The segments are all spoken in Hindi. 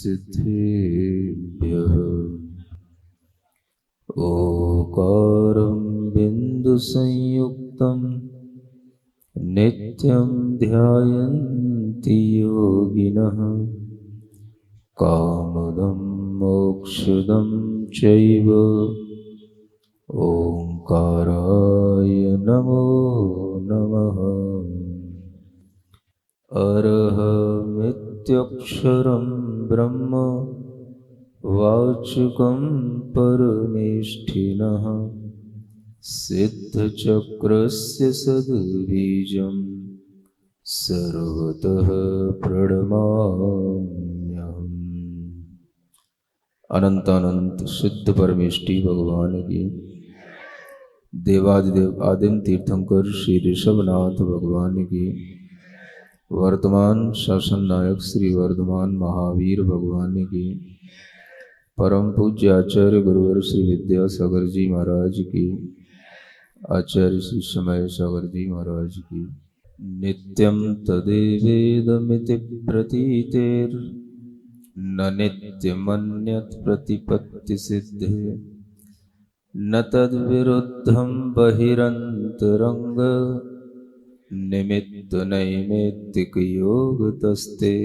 सिद्धेभ्यः ओंकारं बिन्दुसंयुक्तं नित्यं ध्यायन्ति योगिनः कामदं मोक्षदं चैव ओंकाराय नमो नमः। अरहमित्यक्षरं ब्रह्म वाचकं परमेष्ठिनः सिद्धचक्रस्य सद्बीजं सर्वतः प्रणमाम्यहम्। अनंत अनंत सिद्ध परमेष्ठी भगवान की, देवादिदेव आदिम तीर्थंकर श्री ऋषभनाथ भगवान की, वर्तमान शासन नायक श्री वर्धमान महावीर भगवान की, परम पूज्य आचार्य गुरुवर श्री विद्यासागर जी महाराज की, आचार्य श्री समय सागर जी महाराज की। नित्यं तदेवेदमिति प्रतीतेर्न नित्यमन्यत् प्रतिपत्ति सिद्धे न तद्विरुद्धं बहिरन्तरंग निमित्त नैमित्तिक योग तस्ते।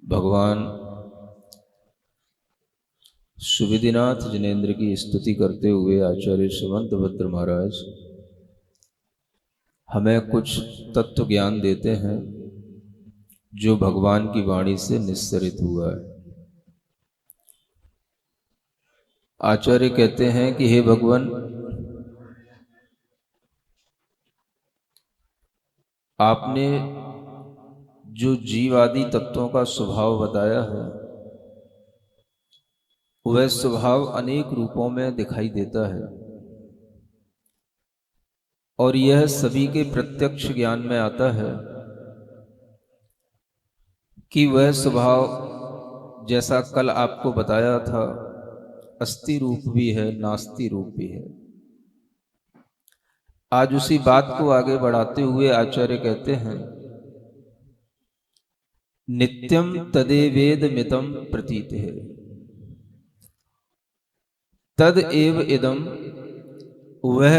भगवान सुविधिनाथ जिनेन्द्र की स्तुति करते हुए आचार्य सुमंत भद्र महाराज हमें कुछ तत्व ज्ञान देते हैं जो भगवान की वाणी से निस्सरित हुआ है। आचार्य कहते हैं कि हे भगवान, आपने जो जीव आदि तत्वों का स्वभाव बताया है वह स्वभाव अनेक रूपों में दिखाई देता है और यह सभी के प्रत्यक्ष ज्ञान में आता है कि वह स्वभाव जैसा कल आपको बताया था अस्ति रूप भी है, नास्ति रूप भी है। आज उसी बात को आगे बढ़ाते हुए आचार्य कहते हैं नित्यम तदेवेद मितम प्रतीत है तद एव इदम, वह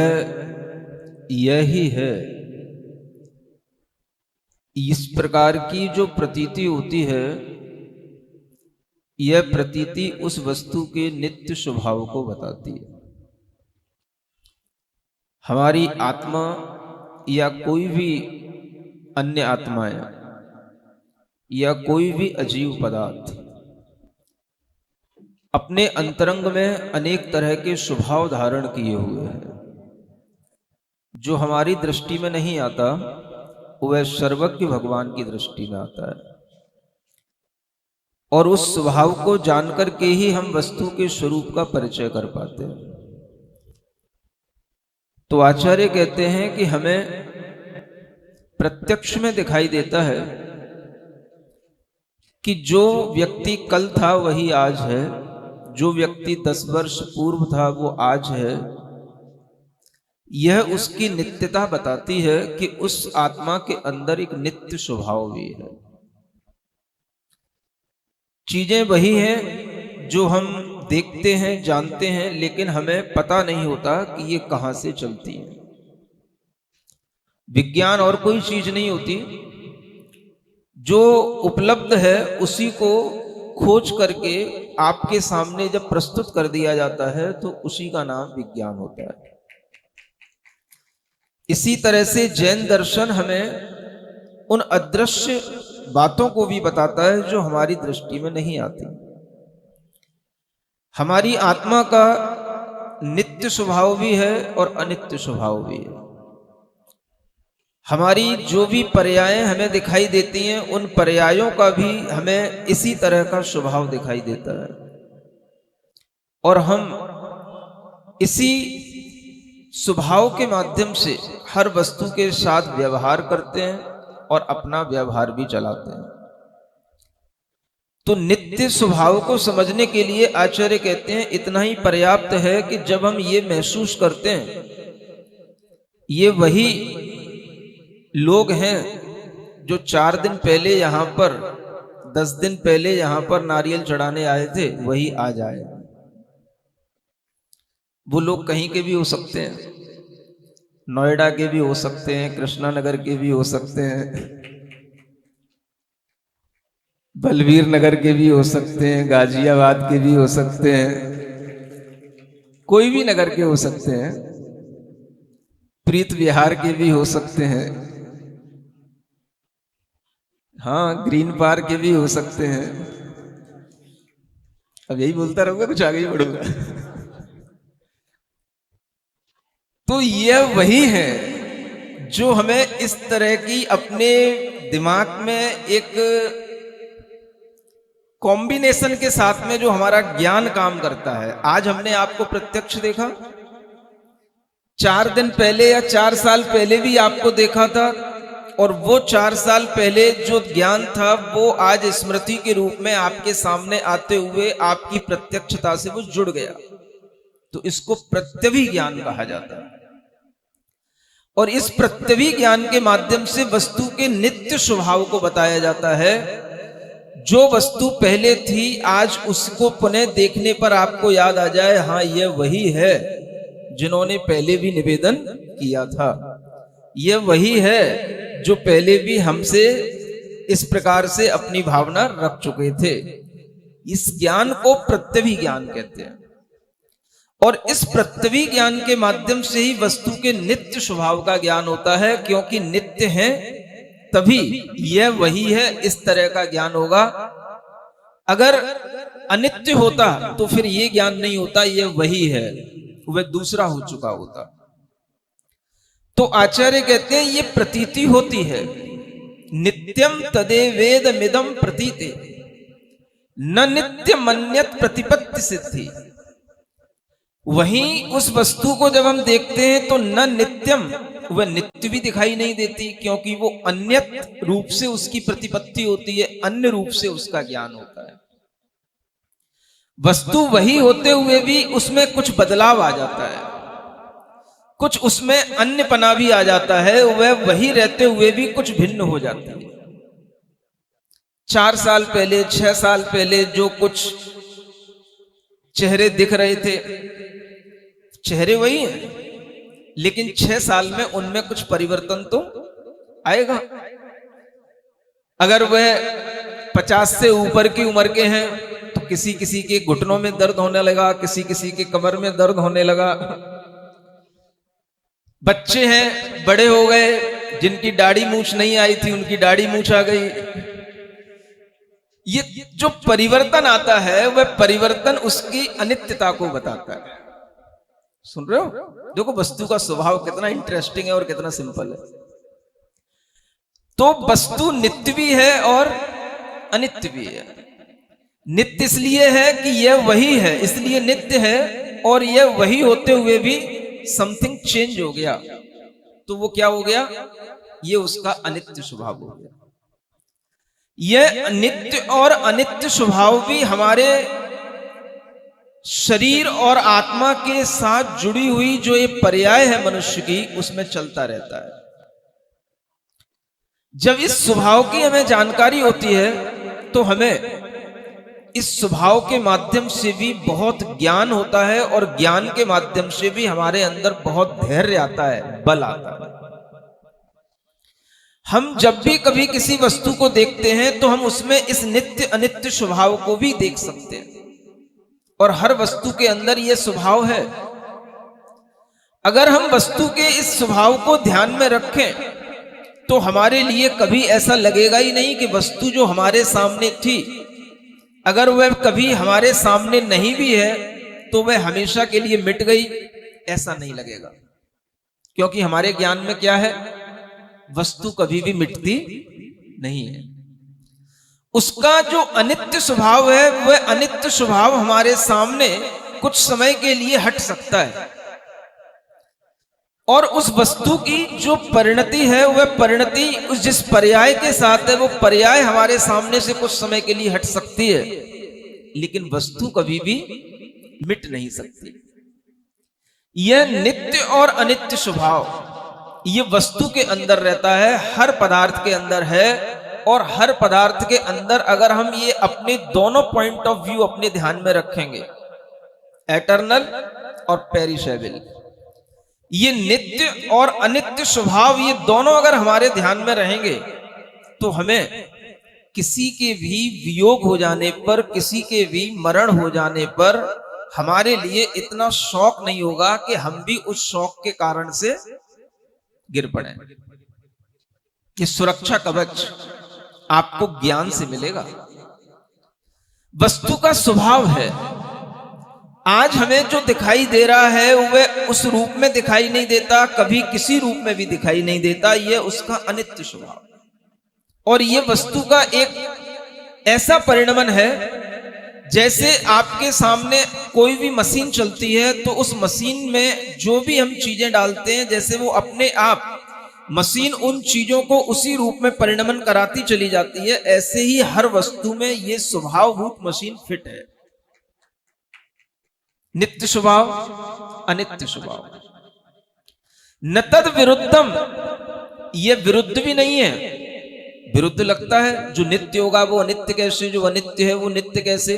यही है। इस प्रकार की जो प्रतीति होती है यह प्रतीति उस वस्तु के नित्य स्वभाव को बताती है। हमारी आत्मा या कोई भी अन्य आत्माएं या कोई भी अजीव पदार्थ अपने अंतरंग में अनेक तरह के स्वभाव धारण किए हुए हैं। जो हमारी दृष्टि में नहीं आता वह सर्वज्ञ भगवान की दृष्टि में आता है और उस स्वभाव को जानकर के ही हम वस्तु के स्वरूप का परिचय कर पाते हैं। तो आचार्य कहते हैं कि हमें प्रत्यक्ष में दिखाई देता है कि जो व्यक्ति कल था वही आज है, जो व्यक्ति 10 वर्ष पूर्व था वो आज है। यह उसकी नित्यता बताती है कि उस आत्मा के अंदर एक नित्य स्वभाव भी है। चीजें वही हैं जो हम देखते हैं, जानते हैं, लेकिन हमें पता नहीं होता कि ये कहां से चलती हैं। विज्ञान और कोई चीज नहीं होती, जो उपलब्ध है उसी को खोज करके आपके सामने जब प्रस्तुत कर दिया जाता है तो उसी का नाम विज्ञान होता है। इसी तरह से जैन दर्शन हमें उन अदृश्य बातों को भी बताता है जो हमारी दृष्टि में नहीं आती। हमारी आत्मा का नित्य स्वभाव भी है और अनित्य स्वभाव भी है। हमारी जो भी पर्यायें हमें दिखाई देती हैं उन पर्यायों का भी हमें इसी तरह का स्वभाव दिखाई देता है और हम इसी स्वभाव के माध्यम से हर वस्तु के साथ व्यवहार करते हैं और अपना व्यवहार भी चलाते हैं। तो नित्य स्वभाव को समझने के लिए आचार्य कहते हैं इतना ही पर्याप्त है कि जब हम ये महसूस करते हैं ये वही लोग हैं जो 4 दिन पहले यहां पर 10 दिन पहले यहां पर नारियल चढ़ाने आए थे वही आज आए। वो लोग कहीं के भी हो सकते हैं, नोएडा के भी हो सकते हैं, कृष्णा नगर के भी हो सकते हैं, बलवीर नगर के भी हो सकते हैं, गाजियाबाद के भी हो सकते हैं, कोई भी नगर के हो सकते हैं, प्रीत विहार के भी हो सकते हैं, हाँ ग्रीन पार्क के भी हो सकते हैं। अब यही बोलता रहूंगा, कुछ आगे ही बढ़ूंगा। तो यह वही है जो हमें इस तरह की अपने दिमाग में एक कॉम्बिनेशन के साथ में जो हमारा ज्ञान काम करता है। आज हमने आपको प्रत्यक्ष देखा, 4 दिन पहले या 4 साल पहले भी आपको देखा था, और वो 4 साल पहले जो ज्ञान था वो आज स्मृति के रूप में आपके सामने आते हुए आपकी प्रत्यक्षता से वो जुड़ गया। तो इसको प्रत्यवी ज्ञान कहा जाता है। और इस प्रत्यवी ज्ञान के माध्यम से वस्तु के नित्य स्वभाव को बताया जाता है। जो वस्तु पहले थी आज उसको पुनः देखने पर आपको याद आ जाए, हाँ यह वही है जिन्होंने पहले भी निवेदन किया था, यह वही है जो पहले भी हमसे इस प्रकार से अपनी भावना रख चुके थे। इस ज्ञान को प्रत्यवी ज्ञान कहते हैं। और इस प्रत्यवी ज्ञान के माध्यम से ही वस्तु के नित्य स्वभाव का ज्ञान होता है, क्योंकि नित्य है तभी यह वही है इस तरह का ज्ञान होगा। अगर अनित्य होता तो फिर यह ज्ञान नहीं होता, यह वही है, वह दूसरा हो चुका होता। तो आचार्य कहते हैं ये प्रतीति होती है, नित्यम तदेवेद मिदम प्रतीते न नित्य मन्यत प्रतिपत्ति सिद्धि। वहीं उस वस्तु को जब हम देखते हैं तो न नित्यम, वह नित्य भी दिखाई नहीं देती, क्योंकि वो अन्यत रूप से उसकी प्रतिपत्ति होती है, अन्य रूप से उसका ज्ञान होता है। वस्तु वही होते हुए भी उसमें कुछ बदलाव आ जाता है, कुछ उसमें अन्यपना भी आ जाता है, वह वही रहते हुए भी कुछ भिन्न हो जाती है। 4 साल पहले 6 साल पहले जो कुछ चेहरे दिख रहे थे, चेहरे वही हैं, लेकिन 6 साल में उनमें कुछ परिवर्तन तो आएगा। अगर वह 50 से ऊपर की उम्र के हैं तो किसी किसी के घुटनों में दर्द होने लगा, किसी किसी के कमर में दर्द होने लगा। बच्चे हैं, बड़े हो गए, जिनकी दाढ़ी मूछ नहीं आई थी उनकी दाढ़ी मूछ आ गई। ये जो परिवर्तन आता है वह परिवर्तन उसकी अनित्यता को बताता है। सुन रहे हो? देखो वस्तु का स्वभाव कितना इंटरेस्टिंग है और कितना सिंपल है। तो वस्तु नित्य भी है और अनित्य भी है। नित्य इसलिए है कि यह वही है, इसलिए नित्य है, और यह वही होते हुए भी समथिंग चेंज हो गया, तो वो क्या हो गया? ये उसका अनित्य स्वभाव हो गया। यह नित्य और अनित्य स्वभाव भी हमारे शरीर और आत्मा के साथ जुड़ी हुई जो ये पर्याय है मनुष्य की, उसमें चलता रहता है। जब इस स्वभाव की हमें जानकारी होती है तो हमें इस स्वभाव के माध्यम से भी बहुत ज्ञान होता है, और ज्ञान के माध्यम से भी हमारे अंदर बहुत धैर्य आता है, बल आता है। हम जब भी कभी किसी वस्तु को देखते हैं तो हम उसमें इस नित्य अनित्य स्वभाव को भी देख सकते हैं, और हर वस्तु के अंदर यह स्वभाव है। अगर हम वस्तु के इस स्वभाव को ध्यान में रखें तो हमारे लिए कभी ऐसा लगेगा ही नहीं कि वस्तु जो हमारे सामने थी, अगर वह कभी हमारे सामने नहीं भी है तो वह हमेशा के लिए मिट गई, ऐसा नहीं लगेगा। क्योंकि हमारे ज्ञान में क्या है? वस्तु कभी भी मिटती नहीं है। उसका जो अनित्य स्वभाव है वह अनित्य स्वभाव हमारे सामने कुछ समय के लिए हट सकता है, और उस वस्तु की जो परिणति है वह परिणति उस जिस पर्याय के साथ है वो पर्याय हमारे सामने से कुछ समय के लिए हट सकती है, लेकिन वस्तु कभी भी मिट नहीं सकती। यह नित्य और अनित्य स्वभाव ये वस्तु के अंदर रहता है, हर पदार्थ के अंदर है, और हर पदार्थ के अंदर अगर हम ये अपने दोनों पॉइंट ऑफ व्यू अपने ध्यान में रखेंगे, एटर्नल और पेरिशेबल, ये नित्य और अनित्य स्वभाव, ये दोनों अगर हमारे ध्यान में रहेंगे तो हमें किसी के भी वियोग हो जाने पर, किसी के भी मरण हो जाने पर हमारे लिए इतना शौक नहीं होगा कि हम भी उस शौक के कारण से गिर पड़े। ये सुरक्षा कवच आपको ज्ञान से मिलेगा। वस्तु का स्वभाव है, आज हमें जो दिखाई दे रहा है वह उस रूप में दिखाई नहीं देता, कभी किसी रूप में भी दिखाई नहीं देता, यह उसका अनित्य स्वभाव। और यह वस्तु का एक ऐसा परिणमन है, जैसे आपके सामने कोई भी मशीन चलती है तो उस मशीन में जो भी हम चीजें डालते हैं, जैसे वो अपने आप मशीन उन चीजों को उसी रूप में परिणमन कराती चली जाती है, ऐसे ही हर वस्तु में ये स्वभावभूत मशीन फिट है। नित्य स्वभाव, अनित्य स्वभाव, न तद विरुद्धम, ये विरुद्ध भी नहीं है। विरुद्ध लगता है, जो नित्य होगा वो अनित्य कैसे, जो अनित्य है वो नित्य कैसे,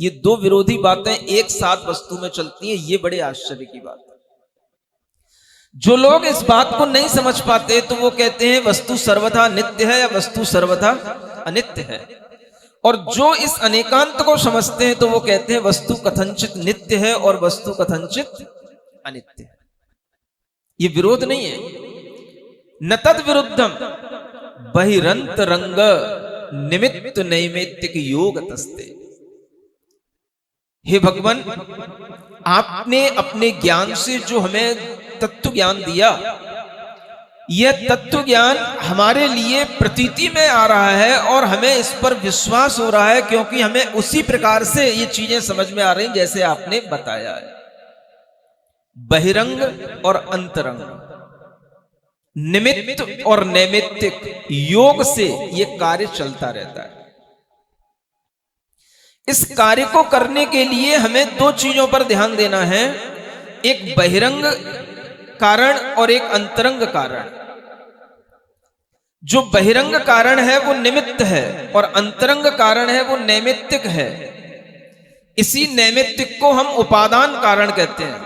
ये दो विरोधी बातें एक साथ वस्तु में चलती हैं, ये बड़े आश्चर्य की बात है। जो लोग इस बात को नहीं समझ पाते तो वो कहते हैं वस्तु सर्वथा नित्य है या वस्तु सर्वथा अनित्य है, और जो इस अनेकांत को समझते हैं तो वो कहते हैं वस्तु कथनचित नित्य है और वस्तु कथनचित अनित्य है। ये विरोध नहीं है। न तद विरुद्धम बहिरंत रंग निमित्त नैमित्तिक योग तस्ते। हे भगवान, आपने अपने ज्ञान से जो हमें तत्व ज्ञान दिया, यह तत्व ज्ञान हमारे लिए प्रतीति में आ रहा है और हमें इस पर विश्वास हो रहा है, क्योंकि हमें उसी प्रकार से ये चीजें समझ में आ रही जैसे आपने बताया है। बहिरंग और अंतरंग, निमित्त और नैमित्तिक योग से ये कार्य चलता रहता है। इस कार्य को करने के लिए हमें दो चीजों पर ध्यान देना है, एक बहिरंग कारण और एक अंतरंग कारण। जो बहिरंग कारण है वो निमित्त है और अंतरंग कारण है वो नैमित्तिक है। इसी नैमित्तिक को हम उपादान कारण कहते हैं।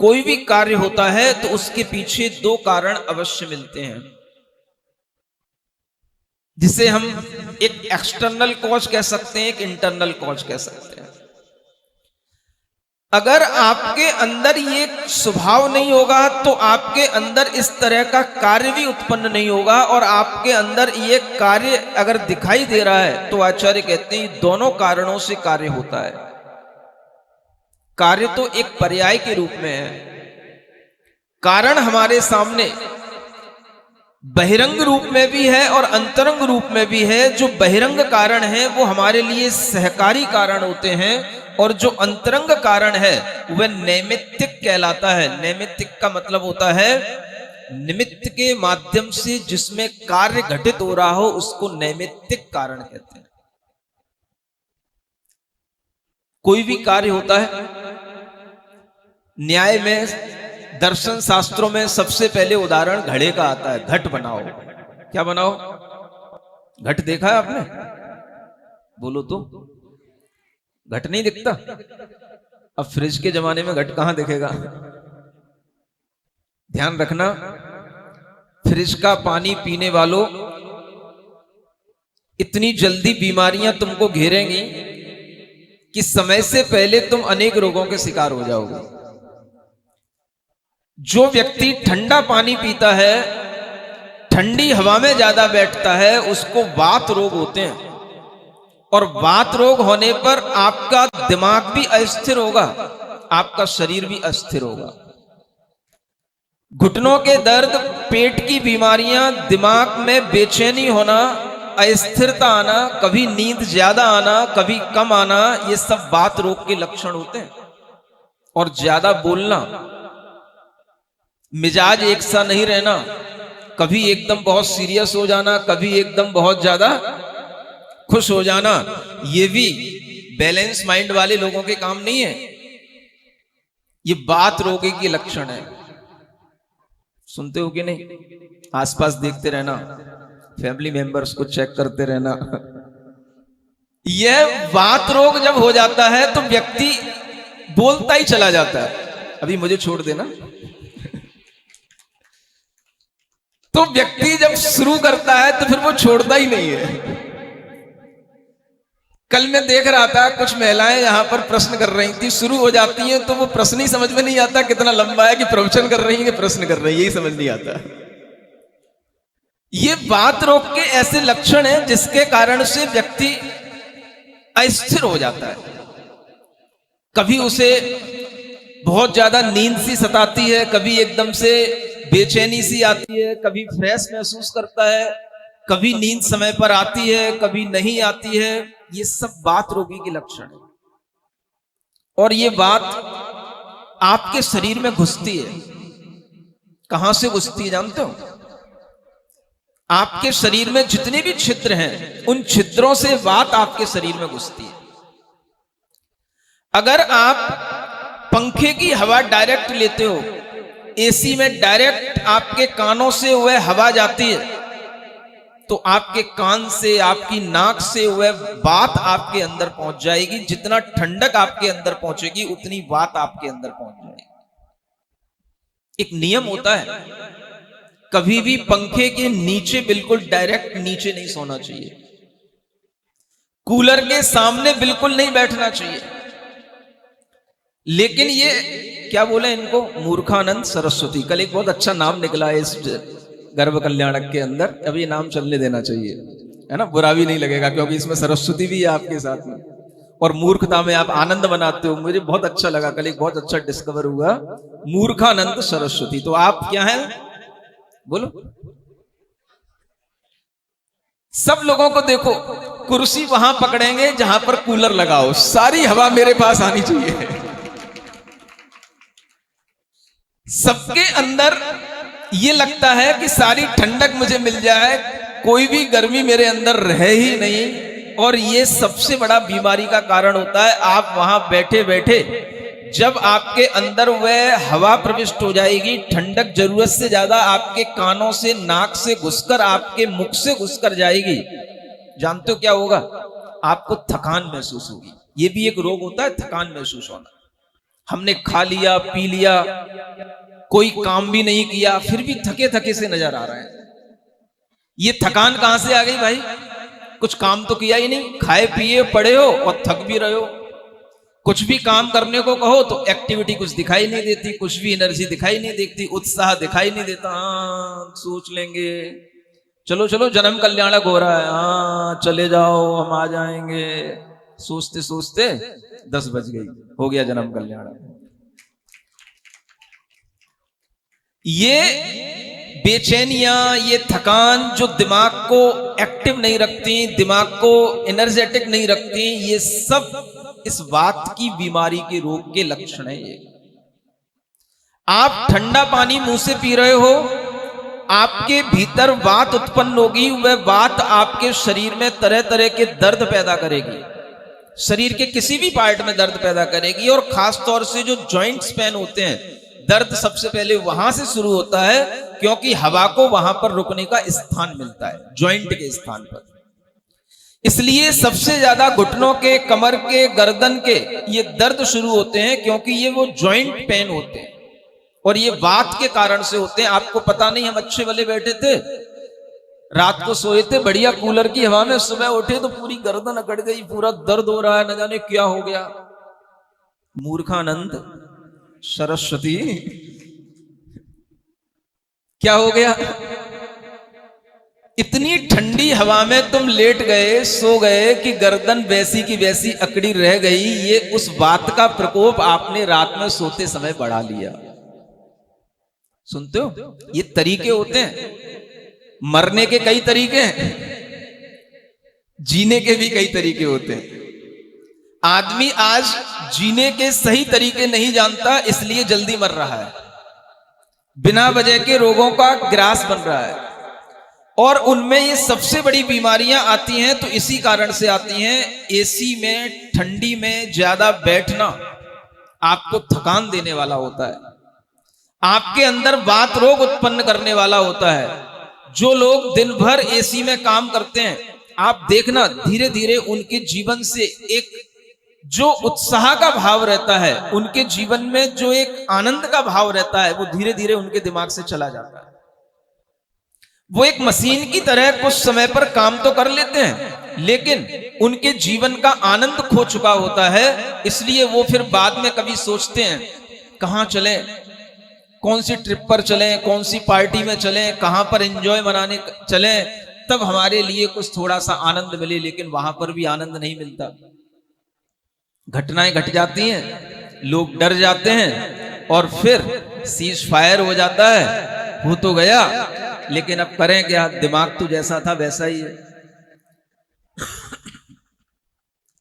कोई भी कार्य होता है तो उसके पीछे दो कारण अवश्य मिलते हैं, जिसे हम एक एक्सटर्नल कॉज कह सकते हैं, एक इंटरनल कॉज कह सकते हैं। अगर आपके अंदर ये स्वभाव नहीं होगा तो आपके अंदर इस तरह का कार्य भी उत्पन्न नहीं होगा, और आपके अंदर ये कार्य अगर दिखाई दे रहा है तो आचार्य कहते हैं दोनों कारणों से कार्य होता है। कार्य तो एक पर्याय के रूप में है। कारण हमारे सामने बहिरंग रूप में भी है और अंतरंग रूप में भी है। जो बहिरंग कारण है वो हमारे लिए सहकारी कारण होते हैं, और जो अंतरंग कारण है वह नैमित्तिक कहलाता है। नैमित्तिक का मतलब होता है निमित्त के माध्यम से जिसमें कार्य घटित हो रहा हो उसको नैमित्तिक कारण कहते हैं। कोई भी कार्य होता है, न्याय में, दर्शन शास्त्रों में सबसे पहले उदाहरण घड़े का आता है। घट बनाओ, क्या बनाओ? घट देखा है आपने? बोलो तो। घट नहीं दिखता। अब फ्रिज के जमाने में घट कहां दिखेगा? ध्यान रखना, फ्रिज का पानी पीने वालों, इतनी जल्दी बीमारियां तुमको घेरेंगी कि समय से पहले तुम अनेक रोगों के शिकार हो जाओगे। जो व्यक्ति ठंडा पानी पीता है, ठंडी हवा में ज्यादा बैठता है, उसको वात रोग होते हैं, और वात रोग होने पर आपका दिमाग भी अस्थिर होगा, आपका शरीर भी अस्थिर होगा। घुटनों के दर्द, पेट की बीमारियां, दिमाग में बेचैनी होना, अस्थिरता आना, कभी नींद ज्यादा आना, कभी कम आना, ये सब वात रोग के लक्षण होते हैं। और ज्यादा बोलना, मिजाज एक सा नहीं रहना, कभी एकदम बहुत सीरियस हो जाना, कभी एकदम बहुत ज्यादा खुश हो जाना, ये भी बैलेंस माइंड वाले लोगों के काम नहीं है। ये वात रोगी के लक्षण है। सुनते हो कि नहीं? आसपास देखते रहना, फैमिली मेंबर्स को चेक करते रहना। यह वात रोग जब हो जाता है तो व्यक्ति बोलता ही चला जाता है, अभी मुझे छोड़ देना। तो व्यक्ति जब शुरू करता है तो फिर वो छोड़ता ही नहीं है। कल मैं देख रहा था कुछ महिलाएं यहां पर प्रश्न कर रही थी, शुरू हो जाती हैं तो वो प्रश्न ही समझ में नहीं आता कितना लंबा है, कि प्रवचन कर रही है कि प्रश्न कर रही है, यही समझ नहीं आता। ये वात रोग के ऐसे लक्षण हैं जिसके कारण से व्यक्ति अस्थिर हो जाता है। कभी उसे बहुत ज्यादा नींद सी सताती है, कभी एकदम से बेचैनी सी आती है, कभी फ्रेश महसूस करता है, कभी नींद समय पर आती है, कभी नहीं आती है। ये सब वात रोगी के लक्षण है। और ये बात आपके शरीर में घुसती है। कहां से घुसती है जानते हो? आपके शरीर में जितने भी छिद्र हैं उन छिद्रों से वात आपके शरीर में घुसती है। अगर आप पंखे की हवा डायरेक्ट लेते हो, एसी में डायरेक्ट आपके कानों से वह हवा जाती है, तो आपके कान से, आपकी नाक से वह वात आपके अंदर पहुंच जाएगी। जितना ठंडक आपके अंदर पहुंचेगी उतनी वात आपके अंदर पहुंच जाएगी। एक नियम होता है, कभी भी पंखे के नीचे, बिल्कुल डायरेक्ट नीचे नहीं सोना चाहिए। कूलर के सामने बिल्कुल नहीं बैठना चाहिए। लेकिन ये क्या बोले इनको, मूर्खानंद सरस्वती, कल एक बहुत अच्छा नाम निकला है इस गर्भ कल्याणक के अंदर, अब ये नाम चलने देना चाहिए, है ना, बुरा भी नहीं लगेगा क्योंकि इसमें सरस्वती भी है आपके साथ में, और मूर्खता में आप आनंद बनाते हो। मुझे बहुत अच्छा लगा, कल एक बहुत अच्छा डिस्कवर हुआ, मूर्खानंद सरस्वती। तो आप क्या हैं बोलो? सब लोगों को देखो, कुर्सी वहां पकड़ेंगे जहां पर कूलर लगाओ, सारी हवा मेरे पास आनी चाहिए। सबके अंदर ये लगता है कि सारी ठंडक मुझे मिल जाए, कोई भी गर्मी मेरे अंदर रहे ही नहीं। और ये सबसे बड़ा बीमारी का कारण होता है। आप वहां बैठे बैठे जब आपके अंदर वह हवा प्रविष्ट हो जाएगी, ठंडक जरूरत से ज्यादा आपके कानों से, नाक से घुसकर, आपके मुख से घुसकर जाएगी, जानते हो क्या होगा? आपको थकान महसूस होगी। ये भी एक रोग होता है, थकान महसूस होना। हमने खा लिया, पी लिया, कोई काम भी नहीं किया, फिर भी थके थके से नजर आ रहे हैं। ये थकान कहां से आ गई भाई? कुछ काम तो किया ही नहीं, खाए पिए पड़े हो और थक भी रहे हो। कुछ भी काम करने को कहो तो एक्टिविटी कुछ दिखाई नहीं देती, कुछ भी एनर्जी दिखाई नहीं देती, उत्साह दिखाई नहीं देता। हाँ सोच लेंगे, चलो चलो जन्म कल्याणक हो रहा है, हाँ चले जाओ हम आ जाएंगे। सोचते सोचते 10 बज गई, हो गया जन्म कल्याणक। ये बेचैनियां, ये थकान जो दिमाग को एक्टिव नहीं रखती, दिमाग को एनर्जेटिक नहीं रखती, ये सब इस वात की बीमारी के रोग के लक्षण है। ये आप ठंडा पानी मुंह से पी रहे हो, आपके भीतर वात उत्पन्न होगी, वह वात आपके शरीर में तरह तरह के दर्द पैदा करेगी, शरीर के किसी भी पार्ट में दर्द पैदा करेगी। और खास तौर से जो जॉइंट्स पेन होते हैं, दर्द सबसे पहले वहां से शुरू होता है, क्योंकि हवा को वहां पर रुकने का स्थान मिलता है, जॉइंट के स्थान पर। इसलिए सबसे ज्यादा घुटनों के, कमर के, गर्दन के ये दर्द शुरू होते हैं, क्योंकि ये वो जॉइंट पेन होते हैं और ये वात के कारण से होते हैं। आपको पता नहीं, हम अच्छे वाले बैठे थे, रात को सोए थे बढ़िया कूलर की हवा में, सुबह उठे तो पूरी गर्दन अकड़ गई, पूरा दर्द हो रहा है, न जाने क्या हो गया। मूर्खानंद सरस्वती, क्या हो गया? इतनी ठंडी हवा में तुम लेट गए, सो गए कि गर्दन वैसी की वैसी अकड़ी रह गई। ये उस बात का प्रकोप आपने रात में सोते समय बढ़ा लिया। सुनते हो? ये तरीके होते हैं। मरने के कई तरीके हैं, जीने के भी कई तरीके होते हैं। आदमी आज जीने के सही तरीके नहीं जानता, इसलिए जल्दी मर रहा है, बिना वजह के रोगों का ग्रास बन रहा है। और उनमें ये सबसे बड़ी बीमारियां आती हैं तो इसी कारण से आती हैं। एसी में, ठंडी में ज्यादा बैठना आपको थकान देने वाला होता है, आपके अंदर वात रोग उत्पन्न करने वाला होता है। जो लोग दिन भर एसी में काम करते हैं, आप देखना धीरे धीरे उनके जीवन से एक जो उत्साह का भाव रहता है, उनके जीवन में जो एक आनंद का भाव रहता है, वो धीरे धीरे उनके दिमाग से चला जाता है। वो एक मशीन की तरह कुछ समय पर काम तो कर लेते हैं, लेकिन उनके जीवन का आनंद खो चुका होता है। इसलिए वो फिर बाद में कभी सोचते हैं कहां चलें, कौन सी ट्रिप पर चलें, कौन सी पार्टी में चलें, कहां पर एंजॉय मनाने चलें, तब हमारे लिए कुछ थोड़ा सा आनंद मिले। लेकिन वहां पर भी आनंद नहीं मिलता। घटनाएं घट जाती हैं, लोग डर जाते हैं और फिर सीज फायर हो जाता है। हो तो गया, लेकिन अब करें क्या, दिमाग तो जैसा था वैसा ही है।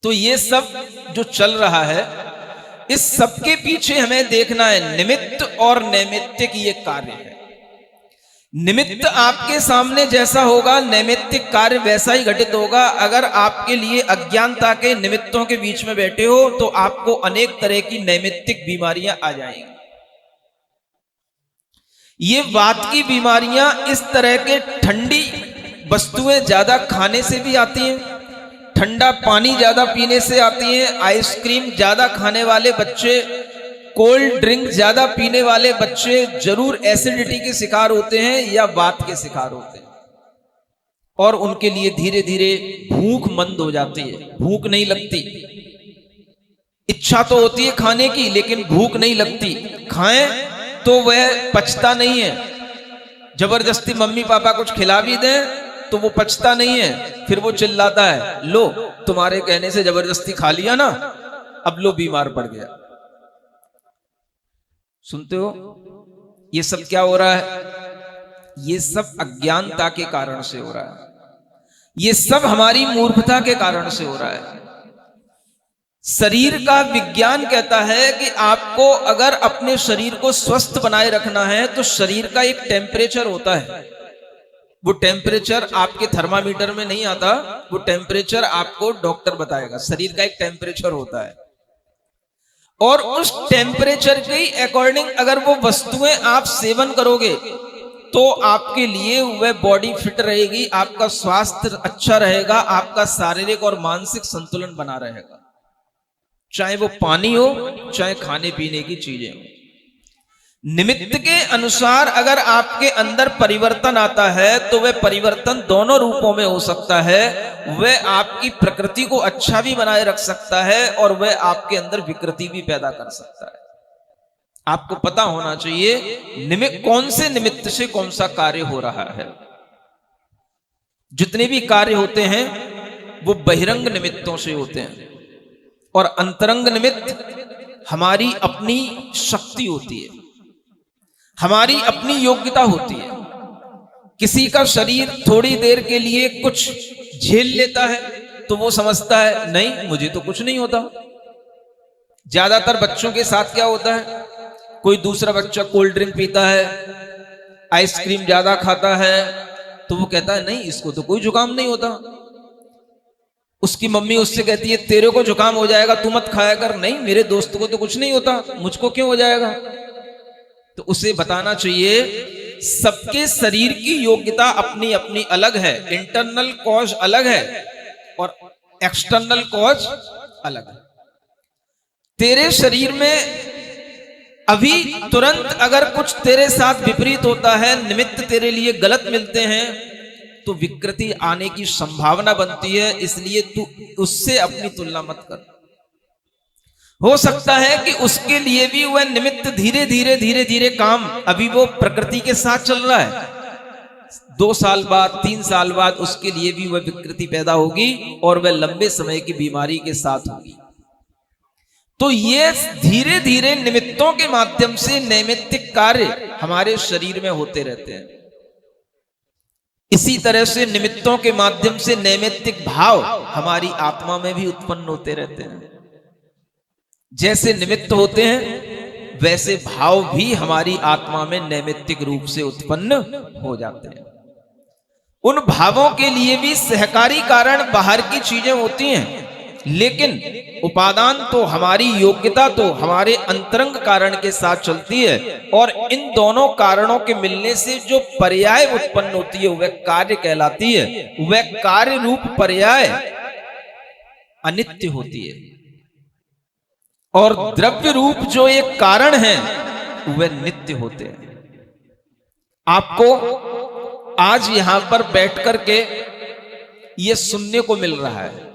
तो ये सब जो चल रहा है, इस सब के पीछे हमें देखना है निमित्त और नैमित्तिक ये कार्य है। निमित्त आपके सामने जैसा होगा, नैमित्तिक कार्य वैसा ही घटित होगा। अगर आपके लिए अज्ञानता के निमित्तों के बीच में बैठे हो तो आपको अनेक तरह की नैमित्तिक बीमारियां आ जाएंगी। ये वात की बीमारियां इस तरह के ठंडी वस्तुएं ज्यादा खाने से भी आती हैं, ठंडा पानी ज्यादा पीने से आती हैं, आइसक्रीम ज्यादा खाने वाले बच्चे, कोल्ड ड्रिंक ज्यादा पीने वाले बच्चे जरूर एसिडिटी के शिकार होते हैं या वात के शिकार होते हैं। और उनके लिए धीरे धीरे भूख मंद हो जाती है, भूख नहीं लगती। इच्छा तो होती है खाने की, लेकिन भूख नहीं लगती। खाएं तो वह पचता नहीं है। जबरदस्ती मम्मी पापा कुछ खिला भी दें तो वो पचता नहीं है। फिर वो चिल्लाता है, लो तुम्हारे कहने से जबरदस्ती खा लिया ना, अब लो बीमार पड़ गया। सुनते हो, ये सब क्या हो रहा है? ये सब अज्ञानता के कारण से हो रहा है। ये सब हमारी मूर्खता के कारण से हो रहा है। शरीर का विज्ञान कहता है कि आपको अगर अपने शरीर को स्वस्थ बनाए रखना है तो शरीर का एक टेम्परेचर होता है। वो टेम्परेचर आपके थर्मामीटर में नहीं आता, वो टेम्परेचर आपको डॉक्टर बताएगा। शरीर का एक टेम्परेचर होता है और उस टेम्परेचर के अकॉर्डिंग अगर वो वस्तुएं आप सेवन करोगे तो आपके लिए वह बॉडी फिट रहेगी, आपका स्वास्थ्य अच्छा रहेगा, आपका शारीरिक और मानसिक संतुलन बना रहेगा। चाहे वो पानी हो, चाहे खाने पीने की चीजें हो। निमित्त के अनुसार अगर आपके अंदर परिवर्तन आता है तो वह परिवर्तन दोनों रूपों में हो सकता है। वह आपकी प्रकृति को अच्छा भी बनाए रख सकता है और वह आपके अंदर विकृति भी पैदा कर सकता है। आपको पता होना चाहिए निमित्त, कौन से निमित्त से कौन सा कार्य हो रहा है। जितने भी कार्य होते हैं वो बहिरंग निमित्तों से होते हैं और अंतरंग निमित्त हमारी अपनी शक्ति होती है, हमारी अपनी योग्यता होती है। किसी का शरीर थोड़ी देर के लिए कुछ झेल लेता है तो वो समझता है नहीं मुझे तो कुछ नहीं होता। ज्यादातर बच्चों के साथ क्या होता है, कोई दूसरा बच्चा कोल्ड ड्रिंक पीता है, आइसक्रीम ज्यादा खाता है तो वो कहता है नहीं इसको तो कोई जुकाम नहीं होता। उसकी मम्मी उससे कहती है तेरे को जुकाम हो जाएगा तू मत खाया कर। नहीं मेरे दोस्त को तो कुछ नहीं होता, मुझको क्यों हो जाएगा। तो उसे बताना चाहिए सबके शरीर की योग्यता अपनी अपनी अलग है। इंटरनल कॉज अलग है और एक्सटर्नल कॉज अलग है। तेरे शरीर में अभी तुरंत अगर कुछ तेरे साथ विपरीत होता है, निमित्त तेरे लिए गलत मिलते हैं तो विकृति आने की संभावना बनती है। इसलिए तू उससे अपनी तुलना मत कर। हो सकता है कि उसके लिए भी वह निमित्त धीरे धीरे धीरे धीरे काम अभी वो प्रकृति के साथ चल रहा है, 2 साल बाद 3 साल बाद उसके लिए भी वह विकृति पैदा होगी और वह लंबे समय की बीमारी के साथ होगी। तो ये धीरे धीरे निमित्तों के माध्यम से नैमित्तिक कार्य हमारे शरीर में होते रहते हैं। इसी तरह से निमित्तों के माध्यम से नैमित्तिक भाव हमारी आत्मा में भी उत्पन्न होते रहते हैं। जैसे निमित्त होते हैं वैसे भाव भी हमारी आत्मा में नैमित्तिक रूप से उत्पन्न हो जाते हैं। उन भावों के लिए भी सहकारी कारण बाहर की चीजें होती हैं। लेकिन उपादान तो हमारी योग्यता तो हमारे अंतरंग कारण के साथ चलती है, और इन दोनों कारणों के मिलने से जो पर्याय उत्पन्न होती है वह कार्य कहलाती है। वह कार्य रूप पर्याय अनित्य होती है, और द्रव्य रूप जो एक कारण है वह नित्य होते हैं। आपको आज यहां पर बैठ करके यह सुनने को मिल रहा है,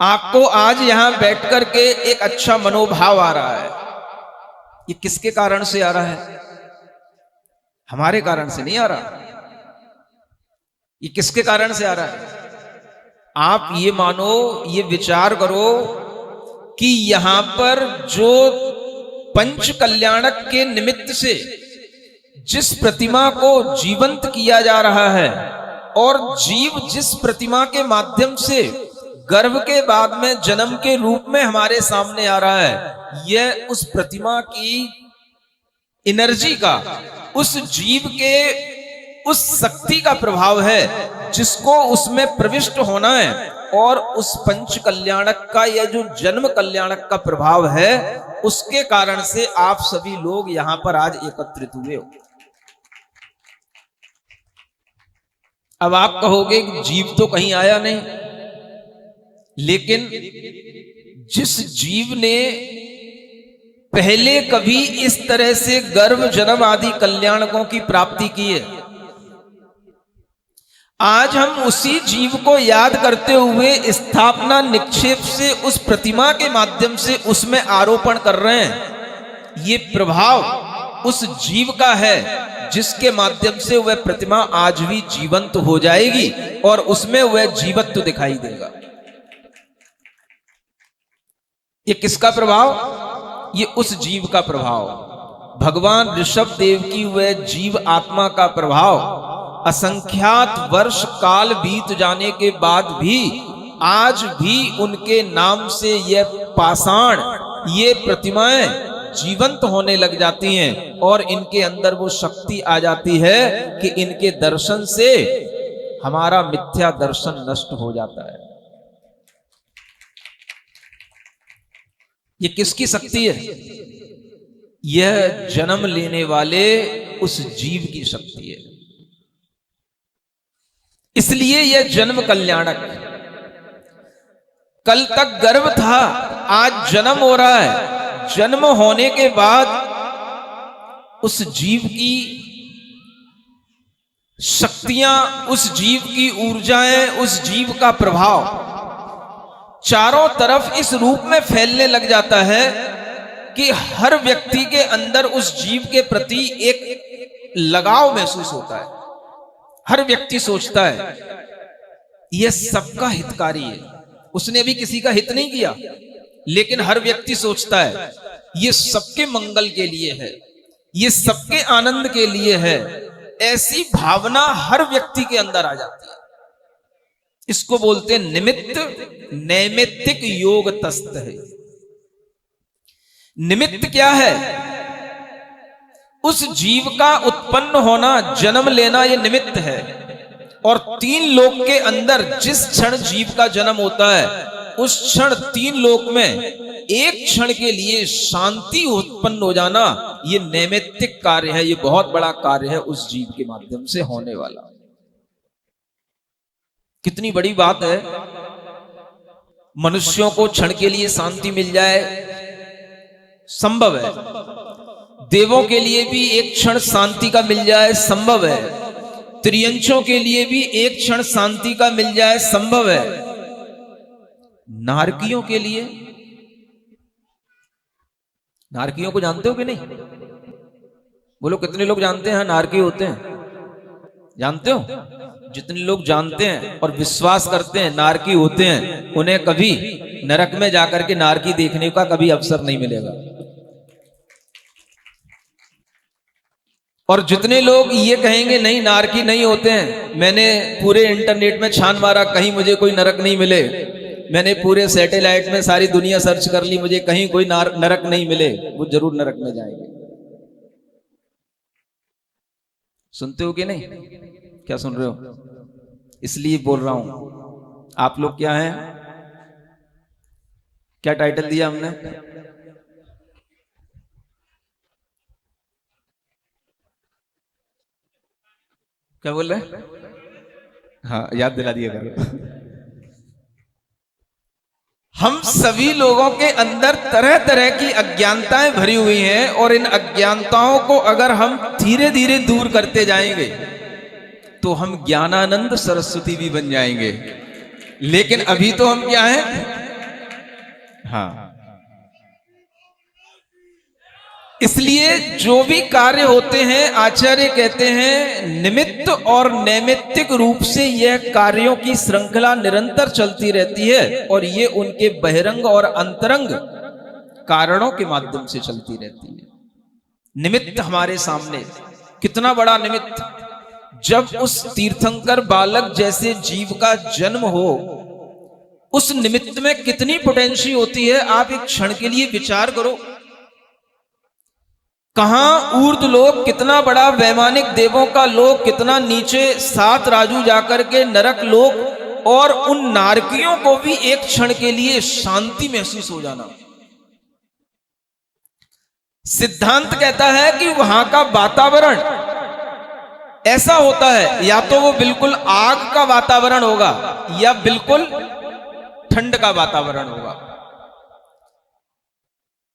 आपको आज यहां बैठ करके एक अच्छा मनोभाव आ रहा है। ये किसके कारण से आ रहा है? हमारे कारण से नहीं आ रहा। ये किसके कारण से आ रहा है? आप ये मानो, ये विचार करो कि यहां पर जो पंच कल्याणक के निमित्त से जिस प्रतिमा को जीवंत किया जा रहा है, और जीव जिस प्रतिमा के माध्यम से गर्भ के बाद में जन्म के रूप में हमारे सामने आ रहा है, यह उस प्रतिमा की एनर्जी का, उस जीव के उस शक्ति का प्रभाव है जिसको उसमें प्रविष्ट होना है, और उस पंच कल्याणक का यह जो जन्म कल्याणक का प्रभाव है, उसके कारण से आप सभी लोग यहां पर आज एकत्रित हुए हो। अब आप कहोगे कि जीव तो कहीं आया नहीं, लेकिन जिस जीव ने पहले कभी इस तरह से गर्भ जन्म आदि कल्याणकों की प्राप्ति की है, आज हम उसी जीव को याद करते हुए स्थापना निक्षेप से उस प्रतिमा के माध्यम से उसमें आरोपण कर रहे हैं। ये प्रभाव उस जीव का है जिसके माध्यम से वह प्रतिमा आज भी जीवंत हो जाएगी और उसमें वह जीवत्व दिखाई देगा। ये किसका प्रभाव? ये उस जीव का प्रभाव, भगवान ऋषभ देव की वह जीव आत्मा का प्रभाव। असंख्यात वर्ष काल बीत जाने के बाद भी आज भी उनके नाम से यह पाषाण, ये प्रतिमाएं जीवंत होने लग जाती हैं, और इनके अंदर वो शक्ति आ जाती है कि इनके दर्शन से हमारा मिथ्या दर्शन नष्ट हो जाता है। ये किसकी शक्ति है? यह जन्म लेने वाले उस जीव की शक्ति है। इसलिए यह जन्म कल्याणक। कल तक गर्भ था, आज जन्म हो रहा है। जन्म होने के बाद उस जीव की शक्तियां, उस जीव की ऊर्जाएं, उस जीव का प्रभाव चारों तरफ इस रूप में फैलने लग जाता है कि हर व्यक्ति के अंदर उस जीव के प्रति एक लगाव महसूस होता है। हर व्यक्ति सोचता है यह सबका हितकारी है। उसने भी किसी का हित नहीं किया, लेकिन हर व्यक्ति सोचता है यह सबके मंगल के लिए है, यह सबके आनंद के लिए है। ऐसी भावना हर व्यक्ति के अंदर आ जाती है। इसको बोलते हैं निमित्त नैमित्तिक योग तस्त है। निमित्त क्या है? उस जीव का उत्पन्न होना, जन्म लेना, यह निमित्त है। और तीन लोक के अंदर जिस क्षण जीव का जन्म होता है, उस क्षण तीन लोक में एक क्षण के लिए शांति उत्पन्न हो जाना, यह नैमित्तिक कार्य है। यह बहुत बड़ा कार्य है उस जीव के माध्यम से होने वाला। कितनी बड़ी बात है। मनुष्यों को क्षण के लिए शांति मिल जाए, संभव है। देवों के लिए भी एक क्षण शांति का मिल जाए, संभव है। त्रियंशों के लिए भी एक क्षण शांति का मिल जाए, संभव है। नारकियों के लिए, नारकियों को जानते हो कि नहीं? बोलो कितने लोग जानते हैं नारकी होते हैं? जानते हो? जितने लोग जानते हैं और विश्वास करते हैं नारकी होते हैं, उन्हें कभी नरक में जाकर के नारकी देखने का कभी अवसर नहीं मिलेगा। और जितने लोग ये कहेंगे नहीं नारकी नहीं होते हैं, मैंने पूरे इंटरनेट में छान मारा, कहीं मुझे कोई नरक नहीं मिले, मैंने पूरे सैटेलाइट में सारी दुनिया सर्च कर ली, मुझे कहीं कोई नरक नहीं मिले, वो जरूर नरक में जाएंगे। सुनते हो कि नहीं? क्या सुन रहे हो? इसलिए बोल रहा हूं, आप लोग क्या हैं? क्या टाइटल दिया हमने? क्या बोल रहे? हाँ, याद दिला दिया करो। हम सभी लोगों के अंदर तरह तरह की अज्ञानताएं भरी हुई हैं, और इन अज्ञानताओं को अगर हम धीरे धीरे दूर करते जाएंगे तो हम ज्ञानानंद सरस्वती भी बन जाएंगे। लेकिन अभी तो हम क्या हैं? हाँ, इसलिए जो भी कार्य होते हैं, आचार्य कहते हैं निमित्त और नैमित्तिक रूप से यह कार्यों की श्रृंखला निरंतर चलती रहती है, और ये उनके बहिरंग और अंतरंग कारणों के माध्यम से चलती रहती है। निमित्त हमारे सामने, कितना बड़ा निमित्त! जब उस तीर्थंकर बालक जैसे जीव का जन्म हो, उस निमित्त में कितनी पोटेंशियल होती है, आप एक क्षण के लिए विचार करो। कहां ऊर्ध्व लोक, कितना बड़ा वैमानिक देवों का लोक, कितना नीचे सात राजू जाकर के नरक लोक, और उन नारकियों को भी एक क्षण के लिए शांति महसूस हो जाना। सिद्धांत कहता है कि वहां का वातावरण ऐसा होता है, या तो वो बिल्कुल आग का वातावरण होगा या बिल्कुल ठंड का वातावरण होगा।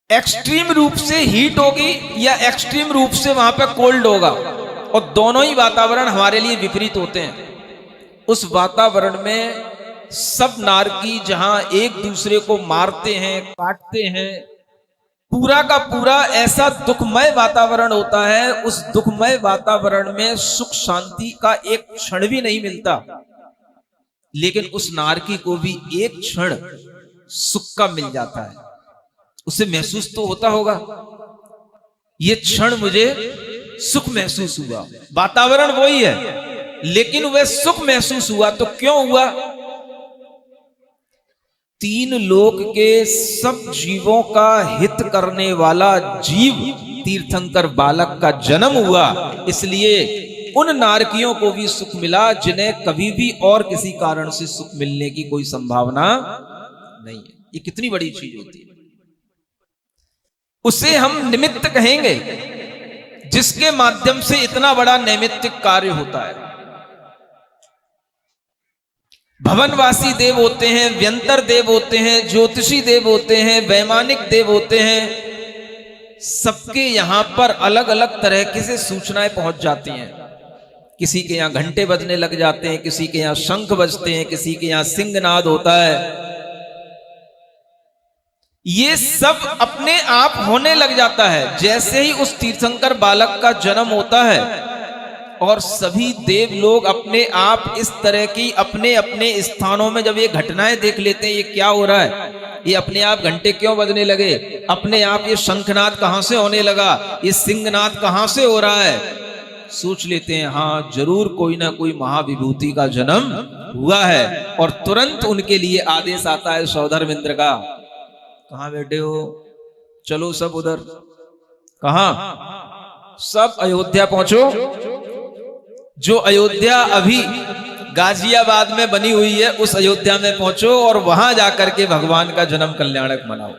एक्सट्रीम रूप से हीट होगी या एक्सट्रीम रूप से वहां पे कोल्ड होगा, और दोनों ही वातावरण हमारे लिए विपरीत होते हैं। उस वातावरण में सब नारकी जहां एक दूसरे को मारते हैं, काटते हैं, पूरा का पूरा ऐसा दुखमय वातावरण होता है। उस दुखमय वातावरण में सुख शांति का एक क्षण भी नहीं मिलता, लेकिन उस नारकी को भी एक क्षण सुख का मिल जाता है। उसे महसूस तो होता होगा, ये क्षण मुझे सुख महसूस हुआ। वातावरण वही है, लेकिन वह सुख महसूस हुआ। तो क्यों हुआ? तीन लोक के सब जीवों का हित करने वाला जीव तीर्थंकर बालक का जन्म हुआ, इसलिए उन नारकियों को भी सुख मिला जिन्हें कभी भी और किसी कारण से सुख मिलने की कोई संभावना नहीं है। ये कितनी बड़ी चीज होती है। उसे हम निमित्त कहेंगे, जिसके माध्यम से इतना बड़ा नैमित्तिक कार्य होता है। भवनवासी देव होते हैं, व्यंतर देव होते हैं, ज्योतिषी देव होते हैं, वैमानिक देव होते हैं। सबके यहां पर अलग अलग तरह से सूचनाएं पहुंच जाती हैं। किसी के यहां घंटे बजने लग जाते हैं, किसी के यहां शंख बजते हैं, किसी के यहां सिंहनाद होता है। ये सब अपने आप होने लग जाता है जैसे ही उस तीर्थंकर बालक का जन्म होता है, और सभी देव लोग अपने आप इस तरह की अपने अपने स्थानों में जब ये घटनाएं देख लेते हैं, ये क्या हो रहा है, ये अपने आप घंटे क्यों बजने लगे, अपने आप ये शंखनाद कहां से होने लगा, ये सिंहनाद कहां से हो रहा है, सोच लेते हैं हाँ जरूर कोई ना कोई महाविभूति का जन्म हुआ है। और तुरंत उनके लिए आदेश आता है सौधर्मेंद्र का, कहां बैठे हो, चलो सब उधर। कहां? सब अयोध्या पहुंचो। जो अयोध्या अभी गाजियाबाद में बनी हुई है, उस अयोध्या में पहुंचो और वहां जाकर के भगवान का जन्म कल्याणक मनाओ।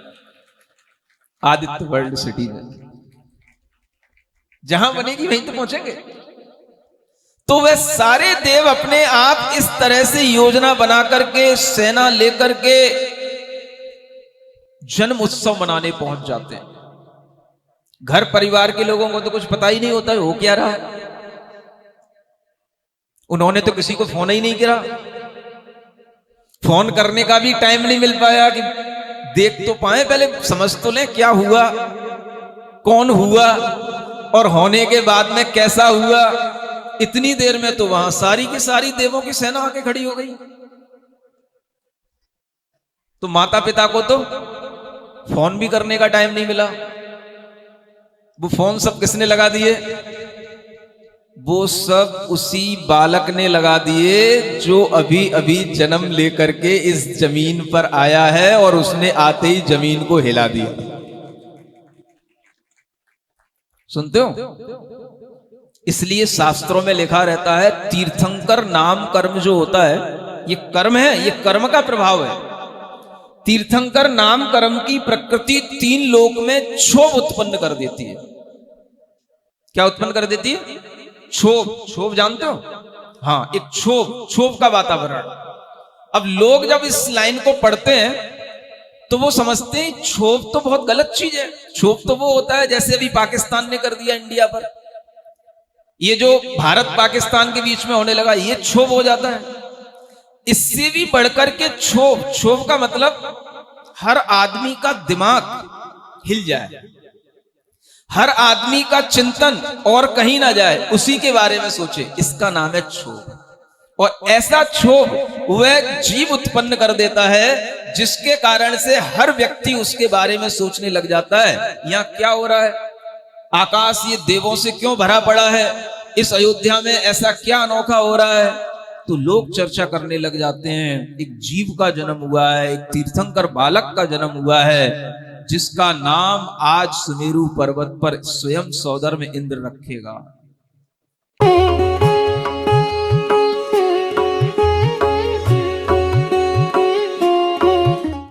आदित्य वर्ल्ड सिटी में जहां बनेगी वहीं तो पहुंचेंगे। तो वे सारे देव अपने आप इस तरह से योजना बना करके, सेना लेकर के जन्म उत्सव मनाने पहुंच जाते हैं। घर परिवार के लोगों को तो कुछ पता ही नहीं होता है हो क्या रहा है। उन्होंने तो किसी को फोन ही नहीं किया, फोन करने का भी टाइम नहीं मिल पाया कि देख तो पाए, पहले समझ तो लें क्या हुआ, कौन हुआ और होने के बाद में कैसा हुआ। इतनी देर में तो वहां सारी की सारी देवों की सेना आके खड़ी हो गई। तो माता पिता को तो फोन भी करने का टाइम नहीं मिला। वो फोन सब किसने लगा दिए? वो सब उसी बालक ने लगा दिए जो अभी अभी जन्म लेकर के इस जमीन पर आया है, और उसने आते ही जमीन को हिला दिया। सुनते हो? इसलिए शास्त्रों में लिखा रहता है तीर्थंकर नाम कर्म जो होता है, ये कर्म है, ये कर्म का प्रभाव है। तीर्थंकर नाम कर्म की प्रकृति 3 लोक में क्षोभ उत्पन्न कर देती है। क्या उत्पन्न कर देती है? क्षोभ। क्षोभ जानते हो? हाँ, एक क्षोभ का वातावरण। अब लोग जब इस लाइन को पढ़ते हैं तो वो समझते हैं क्षोभ तो बहुत गलत चीज है। क्षोभ तो वो होता है जैसे अभी पाकिस्तान ने कर दिया इंडिया पर, ये जो भारत पाकिस्तान के बीच में होने लगा, ये क्षोभ हो जाता है। इससे भी बढ़कर के क्षोभ का मतलब हर आदमी का दिमाग हिल जाए, हर आदमी का चिंतन और कहीं ना जाए, उसी के बारे में सोचे, इसका नाम है क्षोभ। और ऐसा क्षोभ वह जीव उत्पन्न कर देता है जिसके कारण से हर व्यक्ति उसके बारे में सोचने लग जाता है, यहां क्या हो रहा है, आकाश ये देवों से क्यों भरा पड़ा है, इस अयोध्या में ऐसा क्या अनोखा हो रहा है। तो लोग चर्चा करने लग जाते हैं, एक जीव का जन्म हुआ है, एक तीर्थंकर बालक का जन्म हुआ है, जिसका नाम आज सुमेरु पर्वत पर स्वयं सौदर में इंद्र रखेगा।